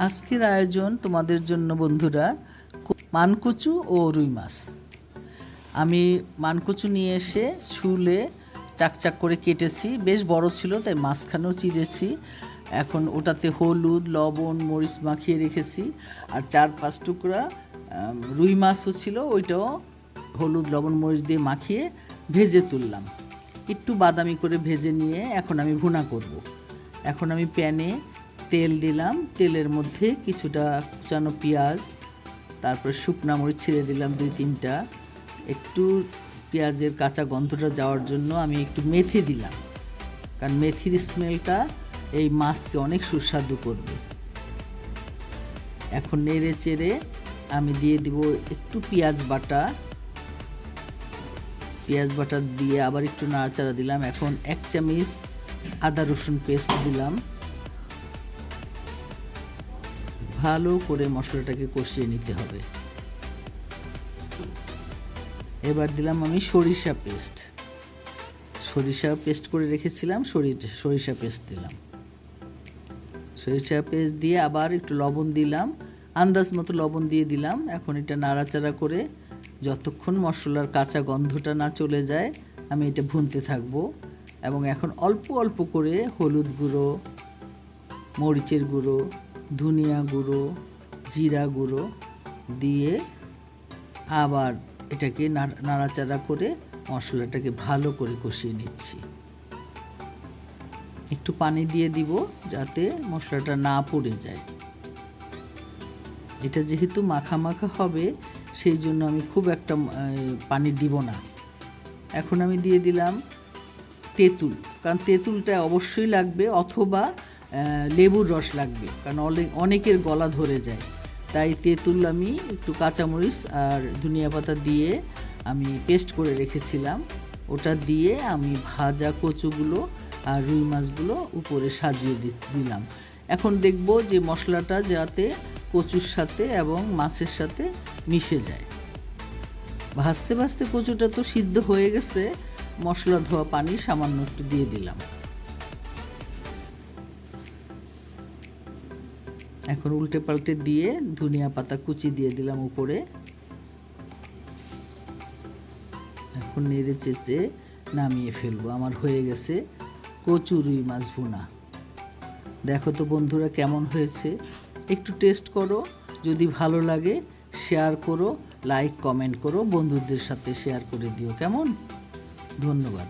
আজকের আয়োজন তোমাদের জন্য বন্ধুরা মানকচু ও রুই মাছ। আমি মানকচু নিয়ে এসে শুলে চাকচাক করে কেটেছি, বেশ বড় ছিল তাই মাঝখানেও চিরেছি। এখন ওটাতে হলুদ লবণ মরিচ মাখিয়ে রেখেছি, আর 4-5 টুকরা রুই মাছও ছিল, ওইটাও হলুদ লবণ মরিচ দিয়ে মাখিয়ে ভেজে তুললাম। একটু বাদামি করে ভেজে নিয়ে এখন আমি ভুনা করব। এখন আমি প্যানে তেল দিলাম, তেলের মধ্যে কিছুটা কুচানো পেঁয়াজ, তারপরে শুকনা মরিচ ছিঁড়ে দিলাম 2-3টা। একটু পেঁয়াজের কাঁচা গন্ধটা যাওয়ার জন্য আমি একটু মেথি দিলাম, কারণ মেথির স্মেলটা এই মাছকে অনেক সুস্বাদু করবে। এখন নেড়ে চেড়ে আমি দিয়ে দিব একটু পেঁয়াজ বাটা দিয়ে আবার একটু নাড়াচাড়া দিলাম। এখন 1 চামচ আদা রসুন পেস্ট দিলাম। ভালো করে মশলাটাকে কষিয়ে নিতে হবে। এবার দিলাম আমি সরিষা পেস্ট করে রেখেছিলাম, সরিষা পেস্ট দিলাম। সরিষা পেস্ট দিয়ে আবার একটু লবণ দিলাম, আন্দাজ মতো লবণ দিয়ে দিলাম। এখন এটা নাড়াচাড়া করে যতক্ষণ মশলার কাঁচা গন্ধটা না চলে যায় আমি এটা ভুনতে থাকবো। এবং এখন অল্প অল্প করে হলুদ গুঁড়ো, মরিচের গুঁড়ো, ধনিয়া গুঁড়ো, জিরা গুঁড়ো দিয়ে আবার এটাকে নাড়াচাড়া করে মশলাটাকে ভালো করে কষিয়ে নিচ্ছি। একটু পানি দিয়ে দিব যাতে মশলাটা না পুড়ে যায়। এটা যেহেতু মাখা মাখা হবে সেই জন্য আমি খুব একটা পানি দিব না। এখন আমি দিয়ে দিলাম তেঁতুল, কারণ তেঁতুলটা অবশ্যই লাগবে, অথবা লেবুর রস লাগবে, কারণ অনেকের গলা ধরে যায়। তাই তেঁতুল আমি একটু কাঁচামরিচ আর ধনিয়া পাতা দিয়ে আমি পেস্ট করে রেখেছিলাম, ওটা দিয়ে আমি ভাজা কচুগুলো আর রুই মাছগুলো উপরে সাজিয়ে দিলাম। এখন দেখব যে মশলাটা যাতে কচুর সাথে এবং মাছের সাথে মিশে যায়। ভাজতে ভাজতে কচুটা তো সিদ্ধ হয়ে গেছে, মশলা ধোয়া পানি সামান্য একটু দিয়ে দিলাম। এখন উল্টে পাল্টে দিয়ে ধনিয়া পাতা কুচি দিয়ে দিলাম উপরে। এখন নেড়ে চেড়ে নামিয়ে ফেলবো। আমার হয়ে গেছে কচু রুই মাছ ভুনা। দেখো তো বন্ধুরা কেমন হয়েছে, একটু টেস্ট করো, যদি ভালো লাগে শেয়ার করো, লাইক কমেন্ট করো, বন্ধুদের সাথে শেয়ার করে দিও। কেমন? ধন্যবাদ।